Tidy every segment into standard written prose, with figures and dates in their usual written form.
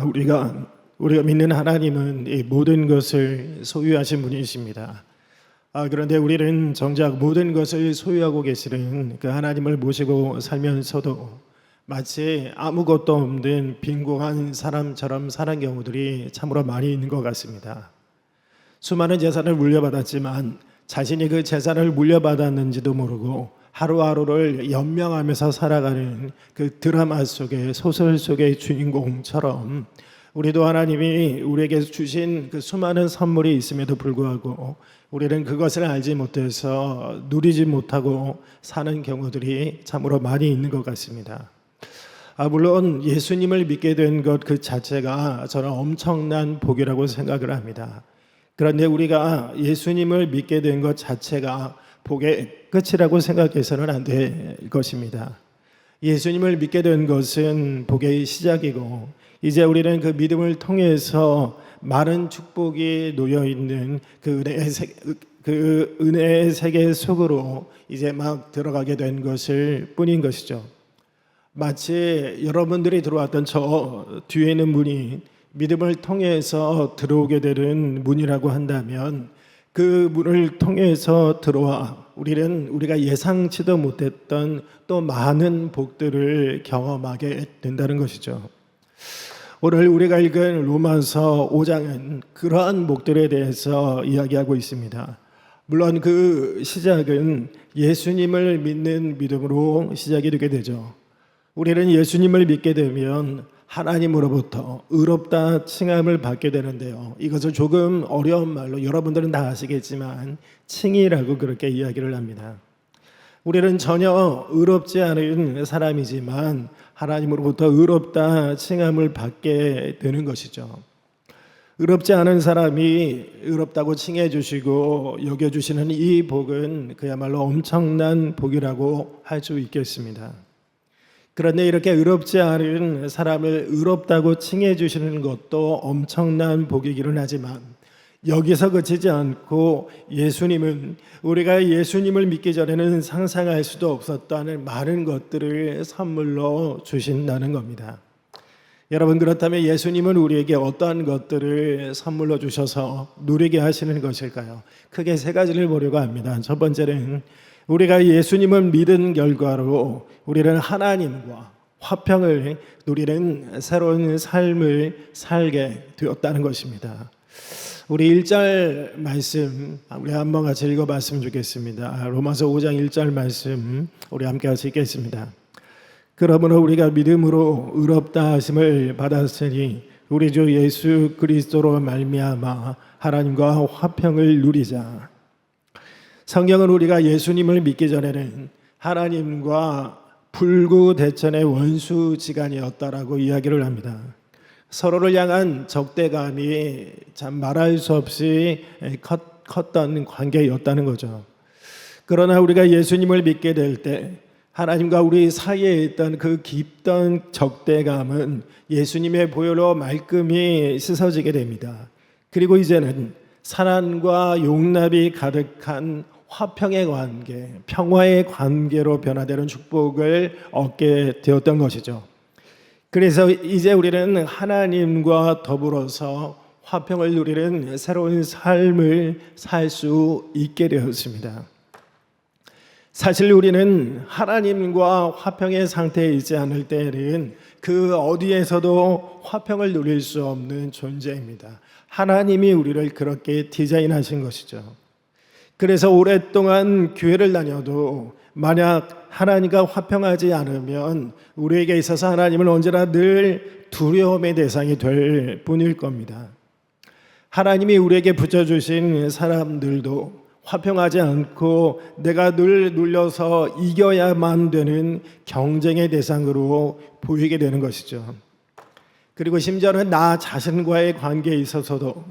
우리가 믿는 하나님은 이 모든 것을 소유하신 분이십니다. 그런데 우리는 정작 모든 것을 소유하고 계시는 그 하나님을 모시고 살면서도 마치 아무것도 없는 빈곤한 사람처럼 사는 경우들이 참으로 많이 있는 것 같습니다. 수많은 재산을 물려받았지만 자신이 그 재산을 물려받았는지도 모르고 하루하루를 연명하면서 살아가는 그 드라마 속의 소설 속의 주인공처럼 우리도 하나님이 우리에게 주신 그 수많은 선물이 있음에도 불구하고 우리는 그것을 알지 못해서 누리지 못하고 사는 경우들이 참으로 많이 있는 것 같습니다. 물론 예수님을 믿게 된 것 그 자체가 저는 엄청난 복이라고 생각을 합니다. 그런데 우리가 예수님을 믿게 된 것 자체가 복의 끝이라고 생각해서는 안 될 것입니다. 예수님을 믿게 된 것은 복의 시작이고 이제 우리는 그 믿음을 통해서 많은 축복이 놓여 있는 그 은혜의 세계 속으로 이제 막 들어가게 된 것일 뿐인 것이죠. 마치 여러분들이 들어왔던 저 뒤에 있는 문이 믿음을 통해서 들어오게 되는 문이라고 한다면 그 문을 통해서 들어와 우리가 예상치도 못했던 또 많은 복들을 경험하게 된다는 것이죠. 오늘 우리가 읽은 로마서 5장은 그러한 복들에 대해서 이야기하고 있습니다. 물론 그 시작은 예수님을 믿는 믿음으로 시작이 되게 되죠. 우리는 예수님을 믿게 되면 하나님으로부터 의롭다 칭함을 받게 되는데요. 이것을 조금 어려운 말로 여러분들은 다 아시겠지만 칭이라고 그렇게 이야기를 합니다. 우리는 전혀 의롭지 않은 사람이지만 하나님으로부터 의롭다 칭함을 받게 되는 것이죠. 의롭지 않은 사람이 의롭다고 칭해 주시고 여겨 주시는 이 복은 그야말로 엄청난 복이라고 할 수 있겠습니다. 그런데 이렇게 의롭지 않은 사람을 의롭다고 칭해 주시는 것도 엄청난 복이기는 하지만 여기서 그치지 않고 예수님은 우리가 예수님을 믿기 전에는 상상할 수도 없었던 많은 것들을 선물로 주신다는 겁니다. 여러분, 그렇다면 예수님은 우리에게 어떠한 것들을 선물로 주셔서 누리게 하시는 것일까요? 크게 세 가지를 보려고 합니다. 첫 번째는 우리가 예수님을 믿은 결과로 우리는 하나님과 화평을 누리는 새로운 삶을 살게 되었다는 것입니다. 우리 1절 말씀 우리 한번 같이 읽어봤으면 좋겠습니다. 로마서 5장 1절 말씀 우리 함께 같이 읽겠습니다. 그러므로 우리가 믿음으로 의롭다 하심을 받았으니 우리 주 예수 그리스도로 말미암아 하나님과 화평을 누리자. 성경은 우리가 예수님을 믿기 전에는 하나님과 불구대천의 원수지간이었다라고 이야기를 합니다. 서로를 향한 적대감이 참 말할 수 없이 컸던 관계였다는 거죠. 그러나 우리가 예수님을 믿게 될 때 하나님과 우리 사이에 있던 그 깊던 적대감은 예수님의 보혈로 말끔히 씻어지게 됩니다. 그리고 이제는 사랑과 용납이 가득한 화평의 관계, 평화의 관계로 변화되는 축복을 얻게 되었던 것이죠. 그래서 이제 우리는 하나님과 더불어서 화평을 누리는 새로운 삶을 살 수 있게 되었습니다. 사실 우리는 하나님과 화평의 상태에 있지 않을 때에는 그 어디에서도 화평을 누릴 수 없는 존재입니다. 하나님이 우리를 그렇게 디자인하신 것이죠. 그래서 오랫동안 교회를 다녀도 만약 하나님과 화평하지 않으면 우리에게 있어서 하나님은 언제나 늘 두려움의 대상이 될 뿐일 겁니다. 하나님이 우리에게 붙여주신 사람들도 화평하지 않고 내가 늘 눌려서 이겨야만 되는 경쟁의 대상으로 보이게 되는 것이죠. 그리고 심지어는 나 자신과의 관계에 있어서도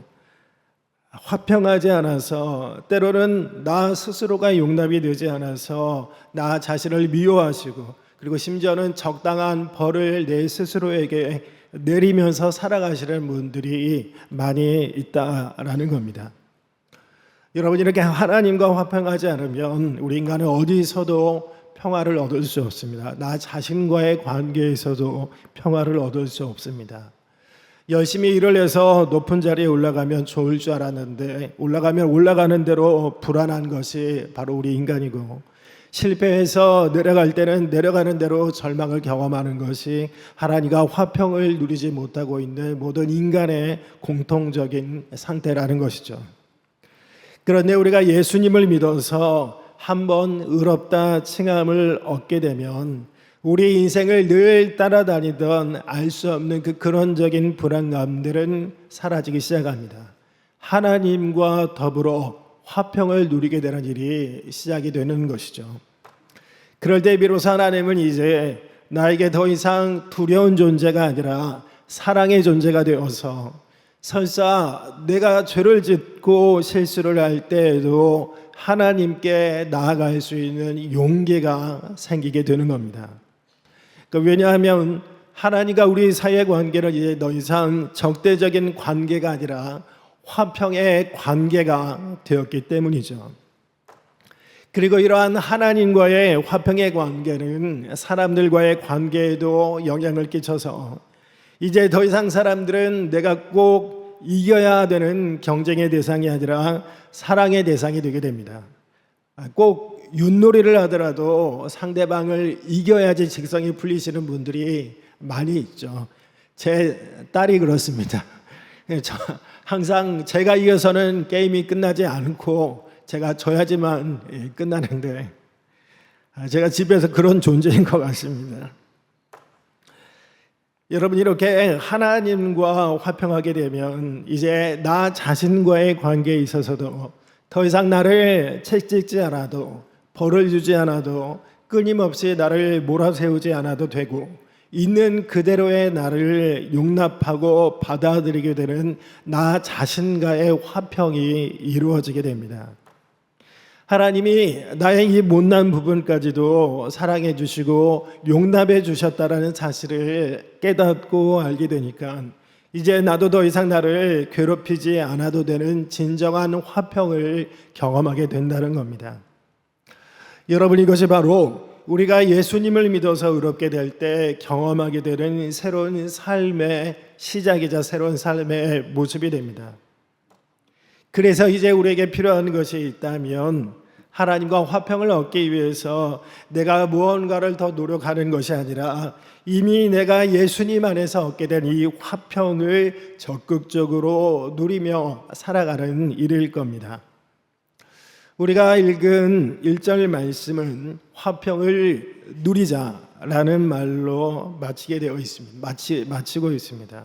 화평하지 않아서 때로는 나 스스로가 용납이 되지 않아서 나 자신을 미워하시고 그리고 심지어는 적당한 벌을 내 스스로에게 내리면서 살아가시는 분들이 많이 있다라는 겁니다. 여러분, 이렇게 하나님과 화평하지 않으면 우리 인간은 어디서도 평화를 얻을 수 없습니다. 나 자신과의 관계에서도 평화를 얻을 수 없습니다. 열심히 일을 해서 높은 자리에 올라가면 좋을 줄 알았는데 올라가면 올라가는 대로 불안한 것이 바로 우리 인간이고, 실패해서 내려갈 때는 내려가는 대로 절망을 경험하는 것이 하나님과 화평을 누리지 못하고 있는 모든 인간의 공통적인 상태라는 것이죠. 그런데 우리가 예수님을 믿어서 한번 의롭다 칭함을 얻게 되면 우리 인생을 늘 따라다니던 알 수 없는 그 근원적인 불안감들은 사라지기 시작합니다. 하나님과 더불어 화평을 누리게 되는 일이 시작이 되는 것이죠. 그럴 때 비로소 하나님은 이제 나에게 더 이상 두려운 존재가 아니라 사랑의 존재가 되어서, 설사 내가 죄를 짓고 실수를 할 때에도 하나님께 나아갈 수 있는 용기가 생기게 되는 겁니다. 왜냐하면 하나님과 우리 사이의 관계는 이제 더 이상 적대적인 관계가 아니라 화평의 관계가 되었기 때문이죠. 그리고 이러한 하나님과의 화평의 관계는 사람들과의 관계에도 영향을 끼쳐서 이제 더 이상 사람들은 내가 꼭 이겨야 되는 경쟁의 대상이 아니라 사랑의 대상이 되게 됩니다. 꼭 윷놀이를 하더라도 상대방을 이겨야지 직성이 풀리시는 분들이 많이 있죠. 제 딸이 그렇습니다. 항상 제가 이겨서는 게임이 끝나지 않고 제가 져야지만 끝나는데, 제가 집에서 그런 존재인 것 같습니다. 여러분, 이렇게 하나님과 화평하게 되면 이제 나 자신과의 관계에 있어서도 더 이상 나를 책찍지 않아도, 벌을 주지 않아도, 끊임없이 나를 몰아세우지 않아도 되고, 있는 그대로의 나를 용납하고 받아들이게 되는 나 자신과의 화평이 이루어지게 됩니다. 하나님이 나의 이 못난 부분까지도 사랑해 주시고 용납해 주셨다라는 사실을 깨닫고 알게 되니까 이제 나도 더 이상 나를 괴롭히지 않아도 되는 진정한 화평을 경험하게 된다는 겁니다. 여러분, 이것이 바로 우리가 예수님을 믿어서 의롭게 될 때 경험하게 되는 새로운 삶의 시작이자 새로운 삶의 모습이 됩니다. 그래서 이제 우리에게 필요한 것이 있다면 하나님과 화평을 얻기 위해서 내가 무언가를 더 노력하는 것이 아니라 이미 내가 예수님 안에서 얻게 된 이 화평을 적극적으로 누리며 살아가는 일일 겁니다. 우리가 읽은 1절 말씀은 화평을 누리자라는 말로 마치게 되어 있습니다. 마치고 있습니다.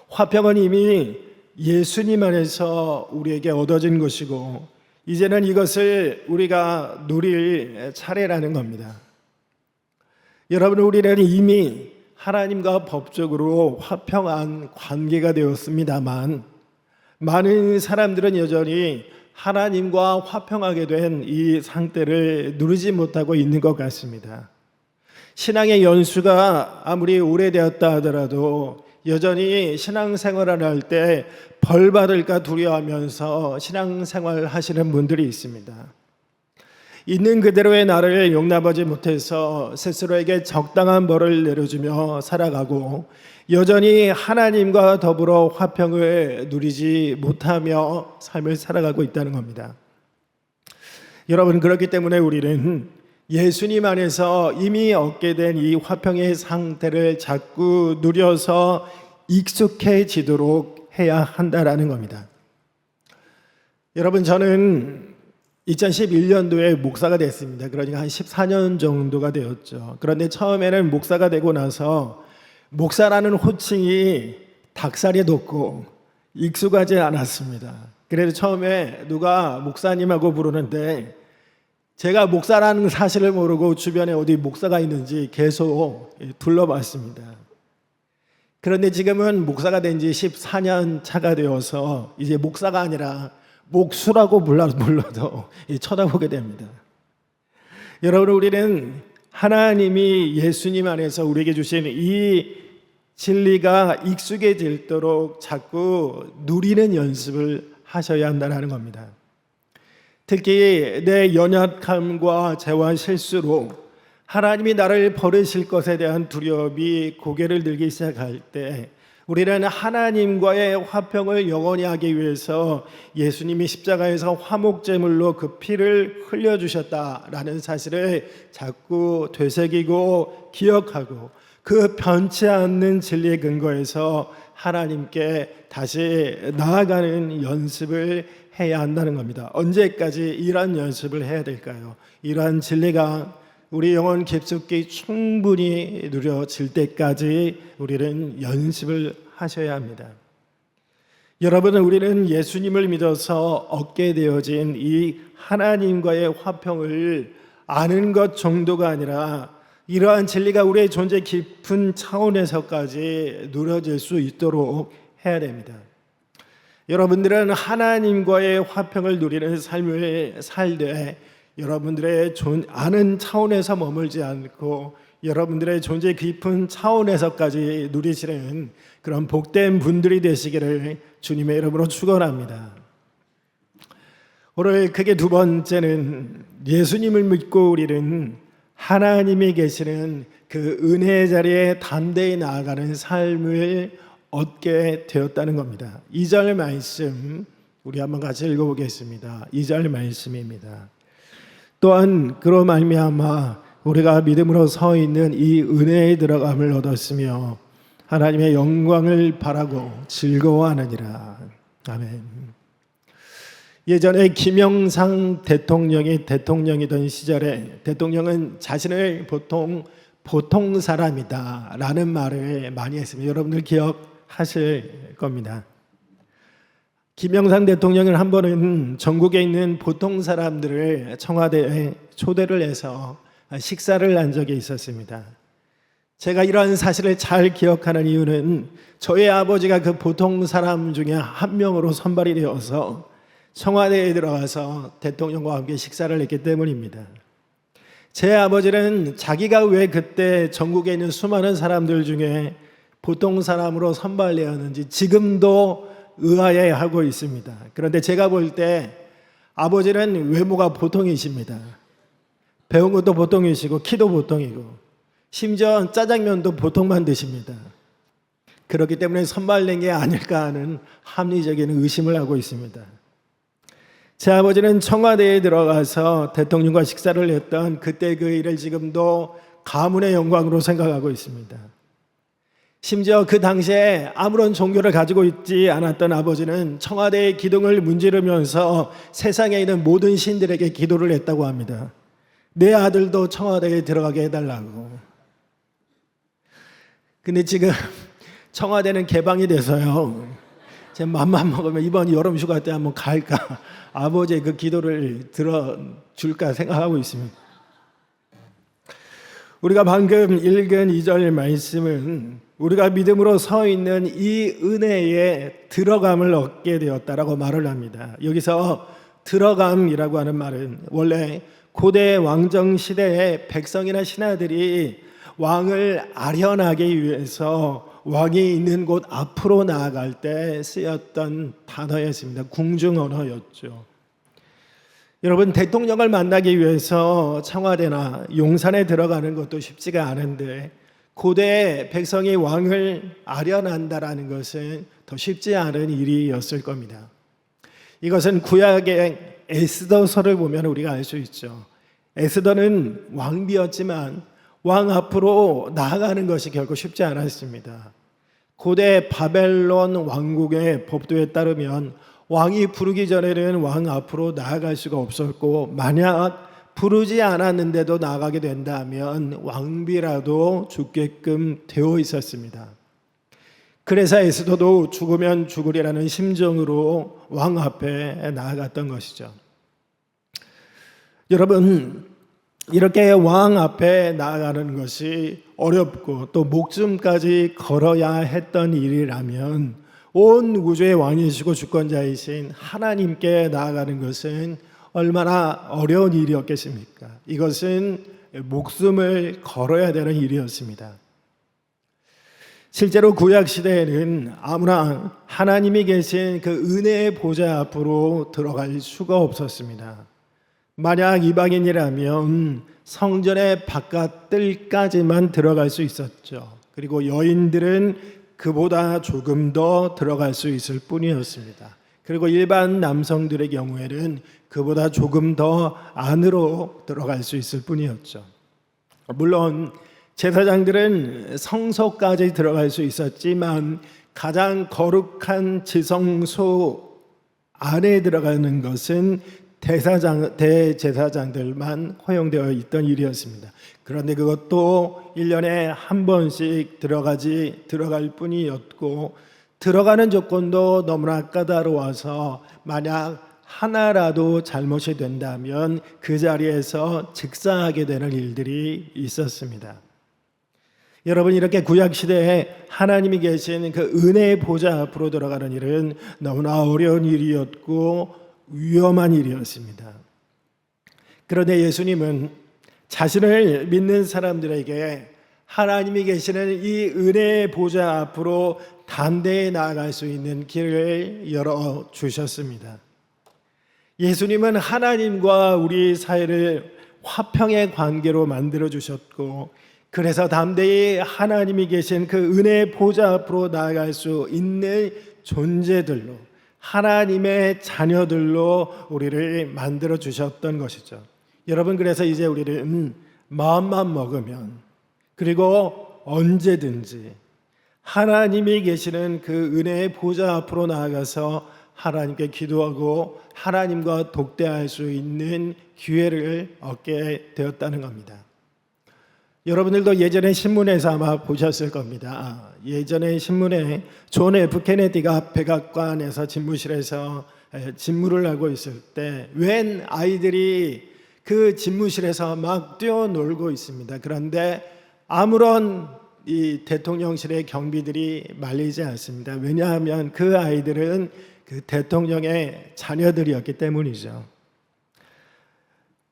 화평은 이미 예수님 안에서 우리에게 얻어진 것이고 이제는 이것을 우리가 누릴 차례라는 겁니다. 여러분, 우리는 이미 하나님과 법적으로 화평한 관계가 되었습니다만 많은 사람들은 여전히 하나님과 화평하게 된 이 상태를 누리지 못하고 있는 것 같습니다. 신앙의 연수가 아무리 오래되었다 하더라도 여전히 신앙생활을 할 때 벌 받을까 두려워하면서 신앙생활 하시는 분들이 있습니다. 있는 그대로의 나를 용납하지 못해서 스스로에게 적당한 벌을 내려주며 살아가고 여전히 하나님과 더불어 화평을 누리지 못하며 삶을 살아가고 있다는 겁니다. 여러분, 그렇기 때문에 우리는 예수님 안에서 이미 얻게 된 이 화평의 상태를 자꾸 누려서 익숙해지도록 해야 한다라는 겁니다. 여러분, 저는 2011년도에 목사가 됐습니다. 그러니까 한 14년 정도가 되었죠. 그런데 처음에는 목사가 되고 나서 목사라는 호칭이 닭살이 돋고 익숙하지 않았습니다. 그래서 처음에 누가 목사님하고 부르는데 제가 목사라는 사실을 모르고 주변에 어디 목사가 있는지 계속 둘러봤습니다. 그런데 지금은 목사가 된 지 14년 차가 되어서 이제 목사가 아니라 목수라고 불러도 쳐다보게 됩니다. 여러분, 우리는 하나님이 예수님 안에서 우리에게 주신 이 진리가 익숙해질도록 자꾸 누리는 연습을 하셔야 한다는 겁니다. 특히 내 연약함과 죄와 실수로 하나님이 나를 버리실 것에 대한 두려움이 고개를 들기 시작할 때 우리는 하나님과의 화평을 영원히 하기 위해서 예수님이 십자가에서 화목제물로 그 피를 흘려주셨다라는 사실을 자꾸 되새기고 기억하고 그 변치 않는 진리의 근거에서 하나님께 다시 나아가는 연습을 해야 한다는 겁니다. 언제까지 이러한 연습을 해야 될까요? 이러한 진리가 우리 영혼 깊숙이 충분히 누려질 때까지 우리는 연습을 하셔야 합니다. 여러분, 우리는 예수님을 믿어서 얻게 되어진 이 하나님과의 화평을 아는 것 정도가 아니라 이러한 진리가 우리의 존재 깊은 차원에서까지 누려질 수 있도록 해야 됩니다. 여러분들은 하나님과의 화평을 누리는 삶을 살되 여러분들의 아는 차원에서 머물지 않고 여러분들의 존재 깊은 차원에서까지 누리시는 그런 복된 분들이 되시기를 주님의 이름으로 축원합니다. 오늘 크게 두 번째는 예수님을 믿고 우리는 하나님이 계시는 그 은혜의 자리에 담대히 나아가는 삶을 얻게 되었다는 겁니다. 2절 말씀 우리 한번 같이 읽어보겠습니다. 2절 말씀입니다. 또한 그로 말미암아 우리가 믿음으로 서 있는 이 은혜에 들어감을 얻었으며 하나님의 영광을 바라고 즐거워하느니라. 아멘. 예전에 김영삼 대통령이 대통령이던 시절에 대통령은 자신을 보통 사람이다 라는 말을 많이 했습니다. 여러분들 기억하실 겁니다. 김영삼 대통령은 한 번은 전국에 있는 보통 사람들을 청와대에 초대를 해서 식사를 한 적이 있었습니다. 제가 이러한 사실을 잘 기억하는 이유는 저희 아버지가 그 보통 사람 중에 한 명으로 선발이 되어서 청와대에 들어가서 대통령과 함께 식사를 했기 때문입니다. 제 아버지는 자기가 왜 그때 전국에 있는 수많은 사람들 중에 보통 사람으로 선발되었는지 지금도 의아해하고 있습니다. 그런데 제가 볼 때 아버지는 외모가 보통이십니다. 배운 것도 보통이시고 키도 보통이고 심지어 짜장면도 보통만 드십니다. 그렇기 때문에 선발된 게 아닐까 하는 합리적인 의심을 하고 있습니다. 제 아버지는 청와대에 들어가서 대통령과 식사를 했던 그때 그 일을 지금도 가문의 영광으로 생각하고 있습니다. 심지어 그 당시에 아무런 종교를 가지고 있지 않았던 아버지는 청와대의 기둥을 문지르면서 세상에 있는 모든 신들에게 기도를 했다고 합니다. 내 아들도 청와대에 들어가게 해달라고. 근데 지금 청와대는 개방이 돼서요. 제 맘만 먹으면 이번 여름 휴가 때 한번 갈까 아버지의 그 기도를 들어줄까 생각하고 있습니다. 우리가 방금 읽은 2절 말씀은 우리가 믿음으로 서 있는 이 은혜에 들어감을 얻게 되었다라고 말을 합니다. 여기서 들어감이라고 하는 말은 원래 고대 왕정 시대의 백성이나 신하들이 왕을 아련하기 위해서 왕이 있는 곳 앞으로 나아갈 때 쓰였던 단어였습니다. 궁중 언어였죠. 여러분, 대통령을 만나기 위해서 청와대나 용산에 들어가는 것도 쉽지가 않은데 고대 백성이 왕을 아련한다라는 것은 더 쉽지 않은 일이었을 겁니다. 이것은 구약의 에스더서를 보면 우리가 알 수 있죠. 에스더는 왕비였지만 왕 앞으로 나아가는 것이 결코 쉽지 않았습니다. 고대 바벨론 왕국의 법도에 따르면 왕이 부르기 전에는 왕 앞으로 나아갈 수가 없었고 만약 부르지 않았는데도 나아가게 된다면 왕비라도 죽게끔 되어 있었습니다. 그래서 에스더도 죽으면 죽으리라는 심정으로 왕 앞에 나아갔던 것이죠. 여러분, 이렇게 왕 앞에 나아가는 것이 어렵고 또 목숨까지 걸어야 했던 일이라면 온 우주의 왕이시고 주권자이신 하나님께 나아가는 것은 얼마나 어려운 일이었겠습니까? 이것은 목숨을 걸어야 되는 일이었습니다. 실제로 구약 시대에는 아무나 하나님이 계신 그 은혜의 보좌 앞으로 들어갈 수가 없었습니다. 만약 이방인이라면 성전의 바깥 뜰까지만 들어갈 수 있었죠. 그리고 여인들은 그보다 조금 더 들어갈 수 있을 뿐이었습니다. 그리고 일반 남성들의 경우에는 그보다 조금 더 안으로 들어갈 수 있을 뿐이었죠. 물론 제사장들은 성소까지 들어갈 수 있었지만 가장 거룩한 지성소 안에 들어가는 것은 대제사장들만 허용되어 있던 일이었습니다. 그런데 그것도 1년에 한 번씩 들어갈 뿐이었고, 들어가는 조건도 너무나 까다로워서 만약 하나라도 잘못이 된다면 그 자리에서 즉사하게 되는 일들이 있었습니다. 여러분, 이렇게 구약시대에 하나님이 계신 그 은혜의 보좌 앞으로 들어가는 일은 너무나 어려운 일이었고 위험한 일이었습니다. 그런데 예수님은 자신을 믿는 사람들에게 하나님이 계시는 이 은혜의 보좌 앞으로 담대히 나아갈 수 있는 길을 열어주셨습니다. 예수님은 하나님과 우리 사이를 화평의 관계로 만들어주셨고, 그래서 담대히 하나님이 계신 그 은혜의 보좌 앞으로 나아갈 수 있는 존재들로, 하나님의 자녀들로 우리를 만들어 주셨던 것이죠. 여러분, 그래서 이제 우리는 마음만 먹으면, 그리고 언제든지 하나님이 계시는 그 은혜의 보좌 앞으로 나아가서 하나님께 기도하고 하나님과 독대할 수 있는 기회를 얻게 되었다는 겁니다. 여러분들도 예전에 신문에서 아마 보셨을 겁니다. 예전에 신문에 존 F 케네디가 백악관에서 집무실에서 집무를 하고 있을 때 웬 아이들이 그 집무실에서 막 뛰어놀고 있습니다. 그런데 아무런 이 대통령실의 경비들이 말리지 않습니다. 왜냐하면 그 아이들은 그 대통령의 자녀들이었기 때문이죠.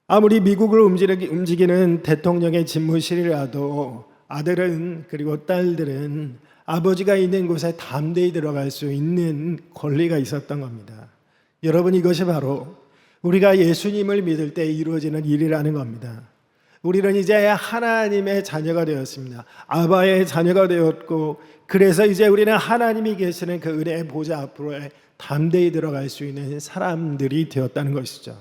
아무리 미국을 움직이는 대통령의 집무실이라도 아들은, 그리고 딸들은 아버지가 있는 곳에 담대히 들어갈 수 있는 권리가 있었던 겁니다. 여러분, 이것이 바로 우리가 예수님을 믿을 때 이루어지는 일이라는 겁니다. 우리는 이제 하나님의 자녀가 되었습니다. 아바의 자녀가 되었고, 그래서 이제 우리는 하나님이 계시는 그 은혜의 보좌 앞으로 담대히 들어갈 수 있는 사람들이 되었다는 것이죠.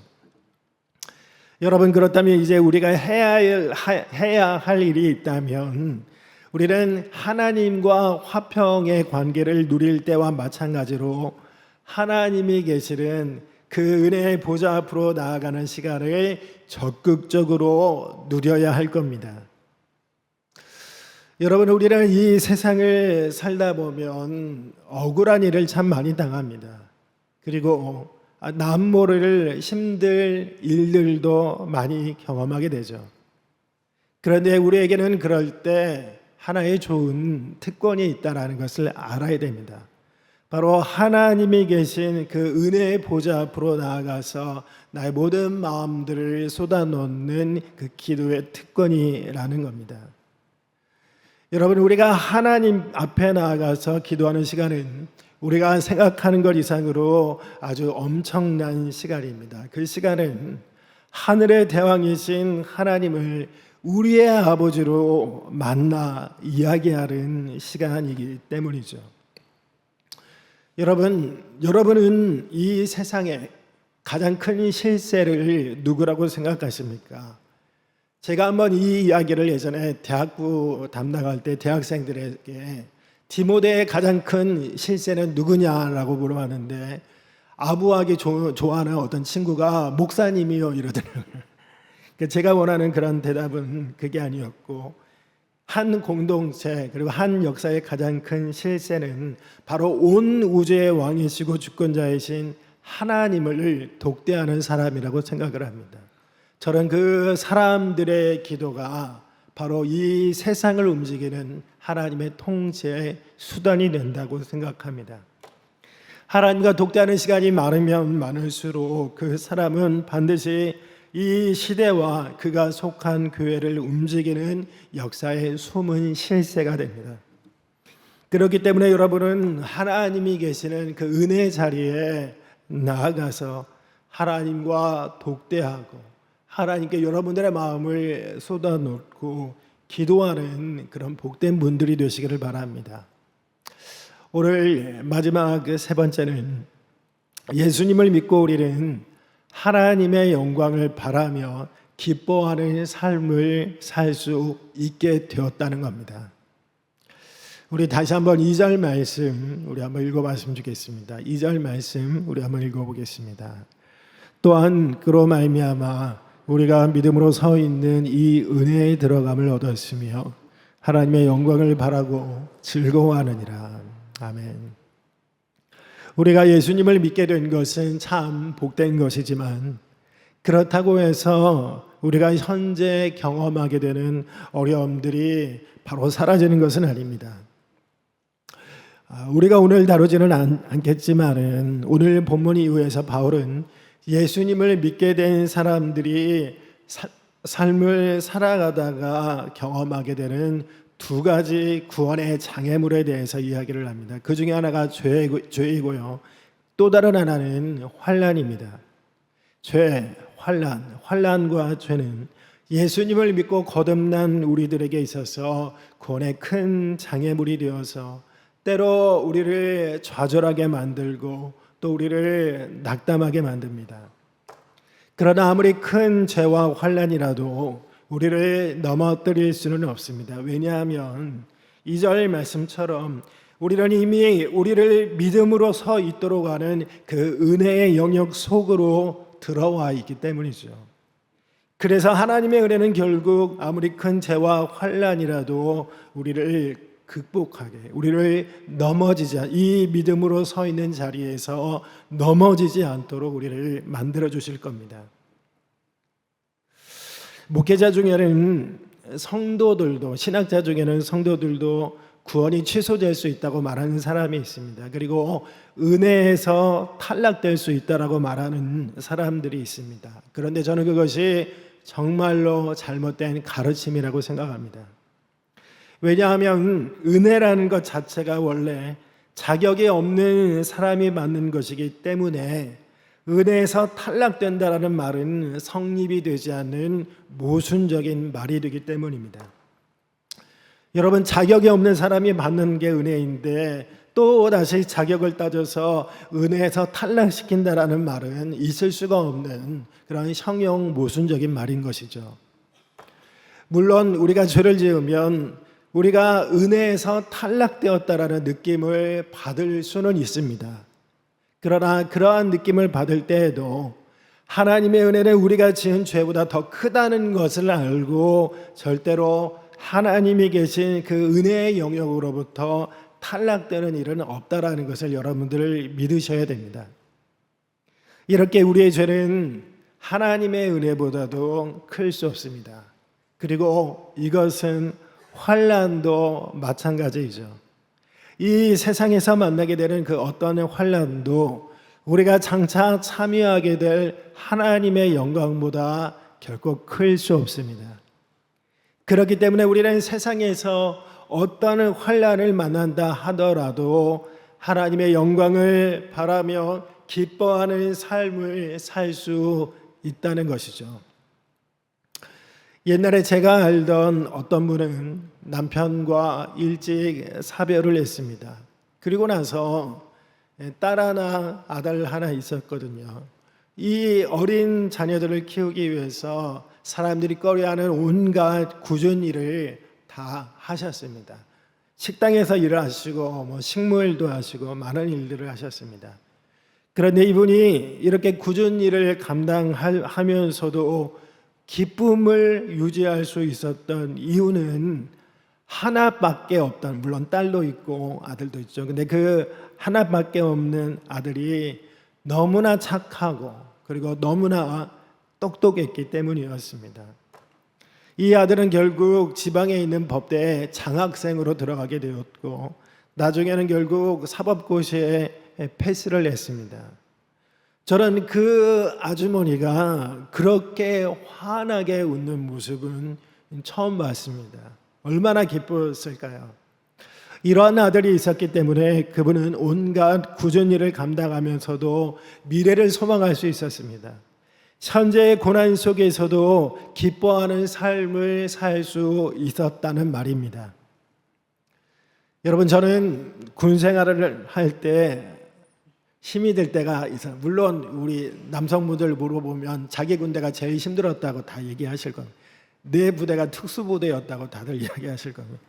여러분, 그렇다면 이제 우리가 해야 할 일이 있다면, 우리는 하나님과 화평의 관계를 누릴 때와 마찬가지로 하나님이 계시는 그 은혜의 보좌 앞으로 나아가는 시간을 적극적으로 누려야 할 겁니다. 여러분, 우리는 이 세상을 살다 보면 억울한 일을 참 많이 당합니다. 그리고 남모를 힘들 일들도 많이 경험하게 되죠. 그런데 우리에게는 그럴 때 하나의 좋은 특권이 있다는 것을 알아야 됩니다. 바로 하나님이 계신 그 은혜의 보좌 앞으로 나아가서 나의 모든 마음들을 쏟아놓는 그 기도의 특권이라는 겁니다. 여러분, 우리가 하나님 앞에 나아가서 기도하는 시간은 우리가 생각하는 것 이상으로 아주 엄청난 시간입니다. 그 시간은 하늘의 대왕이신 하나님을 우리의 아버지로 만나 이야기하는 시간이기 때문이죠. 여러분은 이 세상에 가장 큰 실세를 누구라고 생각하십니까? 제가 한번 이 이야기를 예전에 대학부 담당할 때 대학생들에게 디모데의 가장 큰 실세는 누구냐라고 물어봤는데, 아부하게 좋아하는 어떤 친구가 목사님이요 이러더라고요. 제가 원하는 그런 대답은 그게 아니었고, 한 공동체 그리고 한 역사의 가장 큰 실세는 바로 온 우주의 왕이시고 주권자이신 하나님을 독대하는 사람이라고 생각을 합니다. 저는 그 사람들의 기도가 바로 이 세상을 움직이는 하나님의 통치의 수단이 된다고 생각합니다. 하나님과 독대하는 시간이 많으면 많을수록 그 사람은 반드시 이 시대와 그가 속한 교회를 움직이는 역사의 숨은 실세가 됩니다. 그렇기 때문에 여러분은 하나님이 계시는 그 은혜의 자리에 나아가서 하나님과 독대하고 하나님께 여러분들의 마음을 쏟아놓고 기도하는 그런 복된 분들이 되시기를 바랍니다. 오늘 마지막 세 번째는 예수님을 믿고 우리는 하나님의 영광을 바라며 기뻐하는 삶을 살 수 있게 되었다는 겁니다. 우리 다시 한번 2절 말씀 우리 한번 읽어봤으면 좋겠습니다. 2절 말씀 우리 한번 읽어보겠습니다. 또한 그로 말미암아 우리가 믿음으로 서 있는 이 은혜에 들어감을 얻었으며 하나님의 영광을 바라고 즐거워하느니라. 아멘. 우리가 예수님을 믿게 된 것은 참 복된 것이지만 그렇다고 해서 우리가 현재 경험하게 되는 어려움들이 바로 사라지는 것은 아닙니다. 우리가 오늘 다루지는 않겠지만 오늘 본문 이후에서 바울은 예수님을 믿게 된 사람들이 삶을 살아가다가 경험하게 되는 두 가지 구원의 장애물에 대해서 이야기를 합니다. 그 중에 하나가 죄이고요. 또 다른 하나는 환난입니다. 죄, 환난과 죄는 예수님을 믿고 거듭난 우리들에게 있어서 구원의 큰 장애물이 되어서 때로 우리를 좌절하게 만들고 또 우리를 낙담하게 만듭니다. 그러나 아무리 큰 죄와 환난이라도 우리를 넘어뜨릴 수는 없습니다. 왜냐하면 2절 말씀처럼 우리는 이미 우리를 믿음으로 서 있도록 하는 그 은혜의 영역 속으로 들어와 있기 때문이죠. 그래서 하나님의 은혜는 결국 아무리 큰 죄와 환난이라도 우리를 극복하게, 우리를 이 믿음으로 서 있는 자리에서 넘어지지 않도록 우리를 만들어 주실 겁니다. 목회자 중에는 성도들도, 신학자 중에는 성도들도 구원이 취소될 수 있다고 말하는 사람이 있습니다. 그리고 은혜에서 탈락될 수 있다라고 말하는 사람들이 있습니다. 그런데 저는 그것이 정말로 잘못된 가르침이라고 생각합니다. 왜냐하면 은혜라는 것 자체가 원래 자격이 없는 사람이 받는 것이기 때문에 은혜에서 탈락된다라는 말은 성립이 되지 않는 모순적인 말이 되기 때문입니다. 여러분, 자격이 없는 사람이 받는 게 은혜인데 또 다시 자격을 따져서 은혜에서 탈락시킨다라는 말은 있을 수가 없는 그런 형용 모순적인 말인 것이죠. 물론 우리가 죄를 지으면 우리가 은혜에서 탈락되었다라는 느낌을 받을 수는 있습니다. 그러나 그러한 느낌을 받을 때에도 하나님의 은혜는 우리가 지은 죄보다 더 크다는 것을 알고 절대로 하나님이 계신 그 은혜의 영역으로부터 탈락되는 일은 없다라는 것을 여러분들 믿으셔야 됩니다. 이렇게 우리의 죄는 하나님의 은혜보다도 클 수 없습니다. 그리고 이것은 환난도 마찬가지이죠. 이 세상에서 만나게 되는 그 어떤 환난도 우리가 장차 참여하게 될 하나님의 영광보다 결코 클 수 없습니다. 그렇기 때문에 우리는 세상에서 어떤 환난을 만난다 하더라도 하나님의 영광을 바라며 기뻐하는 삶을 살 수 있다는 것이죠. 옛날에 제가 알던 어떤 분은 남편과 일찍 사별을 했습니다. 그리고 나서 딸 하나, 아들 하나 있었거든요. 이 어린 자녀들을 키우기 위해서 사람들이 꺼려하는 온갖 굳은 일을 다 하셨습니다. 식당에서 일을 하시고 식무일도 하시고 많은 일들을 하셨습니다. 그런데 이분이 이렇게 굳은 일을 감당하면서도 기쁨을 유지할 수 있었던 이유는 하나밖에 없던, 물론 딸도 있고 아들도 있죠. 근데 그 하나밖에 없는 아들이 너무나 착하고 그리고 너무나 똑똑했기 때문이었습니다. 이 아들은 결국 지방에 있는 법대에 장학생으로 들어가게 되었고 나중에는 결국 사법고시에 패스를 했습니다. 저는 그 아주머니가 그렇게 환하게 웃는 모습은 처음 봤습니다. 얼마나 기뻤을까요? 이러한 아들이 있었기 때문에 그분은 온갖 굳은 일을 감당하면서도 미래를 소망할 수 있었습니다. 현재의 고난 속에서도 기뻐하는 삶을 살 수 있었다는 말입니다. 여러분, 저는 군 생활을 할 때 힘이 들 때가 있어요. 물론 우리 남성분들 물어보면 자기 군대가 제일 힘들었다고 다 얘기하실 겁니다. 내 부대가 특수부대였다고 다들 이야기하실 겁니다.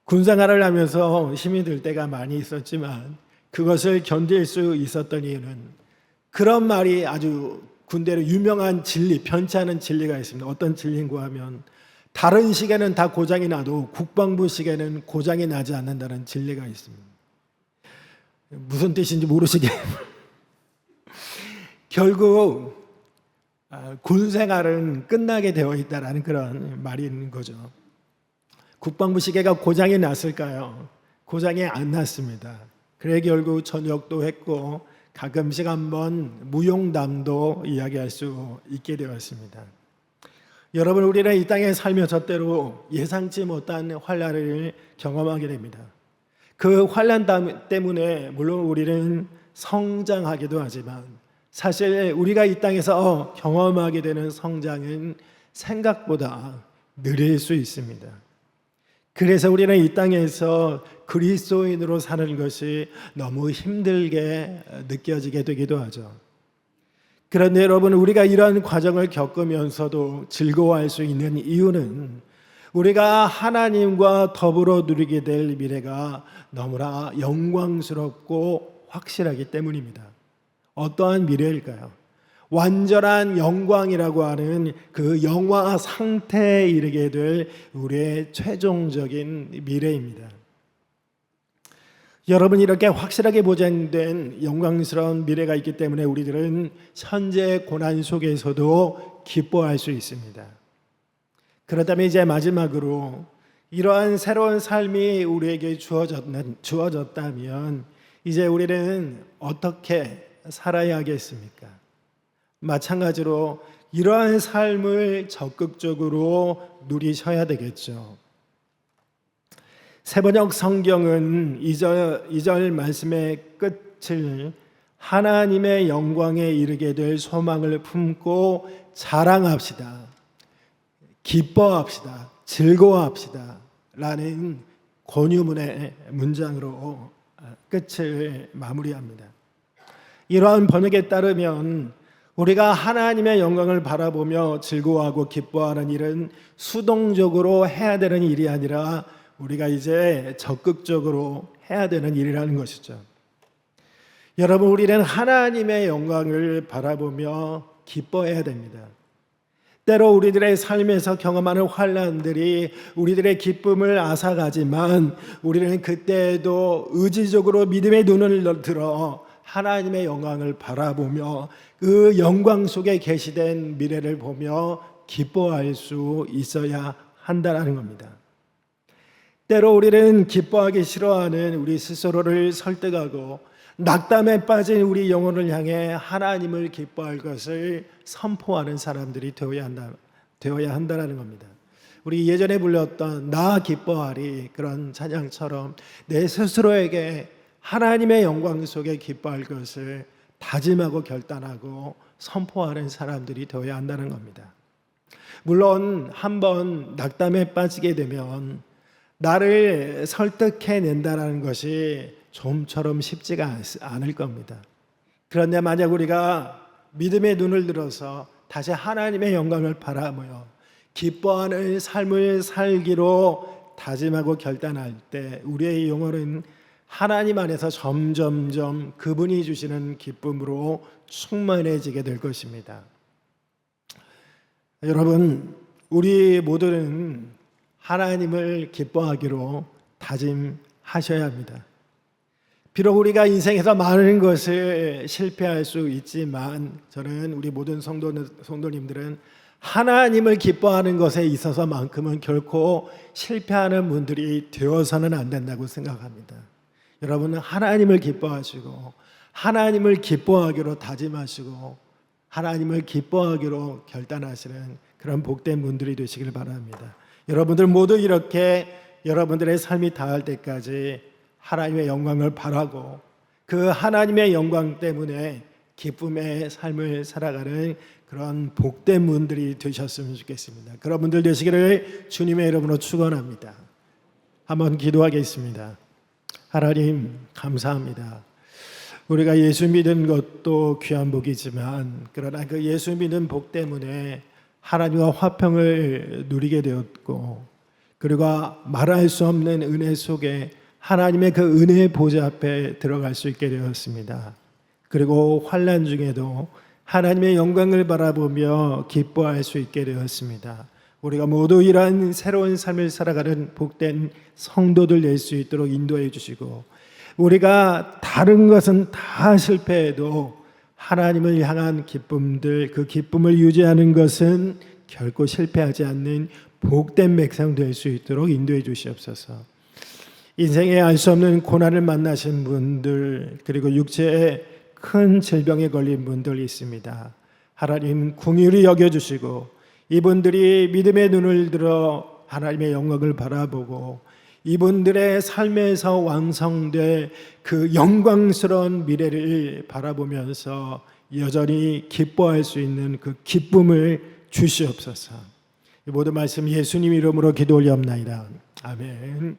군 생활을 하면서 힘이 들 때가 많이 있었지만 그것을 견딜 수 있었던 이유는, 그런 말이 아주 군대로 유명한 진리, 편치 않은 진리가 있습니다. 어떤 진리인가 하면, 다른 시계는 다 고장이 나도 국방부 시계는 고장이 나지 않는다는 진리가 있습니다. 무슨 뜻인지 모르시겠 결국 군 생활은 끝나게 되어 있다라는 그런 말이 있는 거죠. 국방부 시계가 고장이 났을까요? 고장이 안 났습니다. 그래 결국 전역도 했고 가끔씩 한번 무용담도 이야기할 수 있게 되었습니다. 여러분, 우리는 이 땅에 살면서 때로 예상치 못한 환난을 경험하게 됩니다. 그 환난 때문에 물론 우리는 성장하기도 하지만 사실 우리가 이 땅에서 경험하게 되는 성장은 생각보다 느릴 수 있습니다. 그래서 우리는 이 땅에서 그리스도인으로 사는 것이 너무 힘들게 느껴지게 되기도 하죠. 그런데 여러분, 우리가 이러한 과정을 겪으면서도 즐거워할 수 있는 이유는 우리가 하나님과 더불어 누리게 될 미래가 너무나 영광스럽고 확실하기 때문입니다. 어떠한 미래일까요? 완전한 영광이라고 하는 그 영화 상태에 이르게 될 우리의 최종적인 미래입니다. 여러분, 이렇게 확실하게 보장된 영광스러운 미래가 있기 때문에 우리들은 현재 고난 속에서도 기뻐할 수 있습니다. 그렇다면 이제 마지막으로 이러한 새로운 삶이 우리에게 주어졌다면 이제 우리는 어떻게 살아야 하겠습니까? 마찬가지로 이러한 삶을 적극적으로 누리셔야 되겠죠. 세번역 성경은 2절 말씀의 끝을 하나님의 영광에 이르게 될 소망을 품고 자랑합시다, 기뻐합시다, 즐거워합시다 라는 권유문의 문장으로 끝을 마무리합니다. 이러한 번역에 따르면 우리가 하나님의 영광을 바라보며 즐거워하고 기뻐하는 일은 수동적으로 해야 되는 일이 아니라 우리가 이제 적극적으로 해야 되는 일이라는 것이죠. 여러분, 우리는 하나님의 영광을 바라보며 기뻐해야 됩니다. 때로 우리들의 삶에서 경험하는 환난들이 우리들의 기쁨을 앗아가지만 우리는 그때에도 의지적으로 믿음의 눈을 들어 하나님의 영광을 바라보며 그 영광 속에 계시된 미래를 보며 기뻐할 수 있어야 한다는 겁니다. 때로 우리는 기뻐하기 싫어하는 우리 스스로를 설득하고 낙담에 빠진 우리 영혼을 향해 하나님을 기뻐할 것을 선포하는 사람들이 되어야 한다는 겁니다. 우리 예전에 불렀던 나 기뻐하리 그런 찬양처럼 내 스스로에게 하나님의 영광 속에 기뻐할 것을 다짐하고 결단하고 선포하는 사람들이 되어야 한다는 겁니다. 물론 한번 낙담에 빠지게 되면 나를 설득해낸다는 것이 좀처럼 쉽지가 않을 겁니다. 그런데 만약 우리가 믿음의 눈을 들어서 다시 하나님의 영광을 바라보며 기뻐하는 삶을 살기로 다짐하고 결단할 때 우리의 영혼은 하나님 안에서 점점점 그분이 주시는 기쁨으로 충만해지게 될 것입니다. 여러분, 우리 모두는 하나님을 기뻐하기로 다짐하셔야 합니다. 비록 우리가 인생에서 많은 것을 실패할 수 있지만 저는 우리 모든 성도님들은 하나님을 기뻐하는 것에 있어서만큼은 결코 실패하는 분들이 되어서는 안 된다고 생각합니다. 여러분은 하나님을 기뻐하시고 하나님을 기뻐하기로 다짐하시고 하나님을 기뻐하기로 결단하시는 그런 복된 분들이 되시길 바랍니다. 여러분들 모두 이렇게 여러분들의 삶이 다할 때까지 하나님의 영광을 바라고 그 하나님의 영광 때문에 기쁨의 삶을 살아가는 그런 복된 분들이 되셨으면 좋겠습니다. 그런 분들 되시기를 주님의 이름으로 축원합니다. 한번 기도하겠습니다. 하나님 감사합니다. 우리가 예수 믿은 것도 귀한 복이지만 그러나 그 예수 믿은 복 때문에 하나님과 화평을 누리게 되었고 그리고 말할 수 없는 은혜 속에 하나님의 그 은혜의 보좌 앞에 들어갈 수 있게 되었습니다. 그리고 환난 중에도 하나님의 영광을 바라보며 기뻐할 수 있게 되었습니다. 우리가 모두 이러한 새로운 삶을 살아가는 복된 성도들 될 수 있도록 인도해 주시고 우리가 다른 것은 다 실패해도 하나님을 향한 기쁨들 그 기쁨을 유지하는 것은 결코 실패하지 않는 복된 백성 될 수 있도록 인도해 주시옵소서. 인생에 알 수 없는 고난을 만나신 분들 그리고 육체에 큰 질병에 걸린 분들이 있습니다. 하나님 긍휼히 여겨주시고 이분들이 믿음의 눈을 들어 하나님의 영광을 바라보고 이분들의 삶에서 완성될 그 영광스러운 미래를 바라보면서 여전히 기뻐할 수 있는 그 기쁨을 주시옵소서. 이 모든 말씀 예수님 이름으로 기도 올리옵나이다. 아멘.